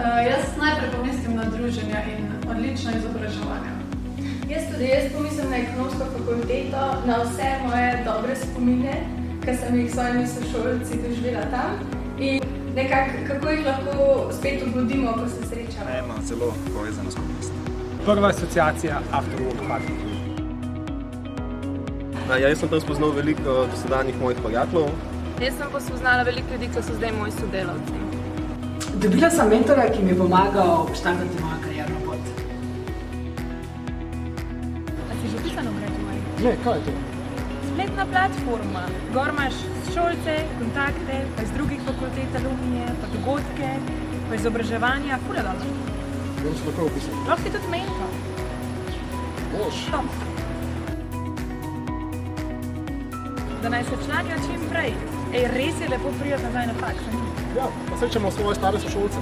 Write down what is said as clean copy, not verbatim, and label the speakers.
Speaker 1: Jaz najprej pomislim na druženja in odlično izobraževanje.
Speaker 2: Jaz pomislim na ekonomsko fakulteto, na vse moje dobre spomine, ki sem jih s svojimi sošolci doživela tam in nekako, kako jih lahko spet obudimo, ko se srečamo.
Speaker 3: Ena zelo povezana skupnost.
Speaker 4: Prva asociacija Afterwork Party.
Speaker 5: Jaz sem tam spoznal veliko dosedanjih mojih prijateljev.
Speaker 6: Jaz sem pa spoznala veliko ljudi, ki so zdaj moji sodelavci.
Speaker 7: Dobila sem mentora, ki mi je pomagal štartati mojo karierno pot.
Speaker 6: A si že pisano graduaj?
Speaker 4: Ne, kaj je to?
Speaker 6: Spletna platforma. Gor imaš šolce, kontakte, pa iz drugih fakultet alumnije, pa dogodke, pa izobraževanja, ful je dobro.
Speaker 4: Bom se lahko opisal.
Speaker 6: Lahko si tudi mentor.
Speaker 4: Boš.
Speaker 6: Top. Da naj se članijo čim prej. Ej, res je lepo prijeti nazaj na faks.
Speaker 4: Ja, pa srečamo svoje stare sošolce.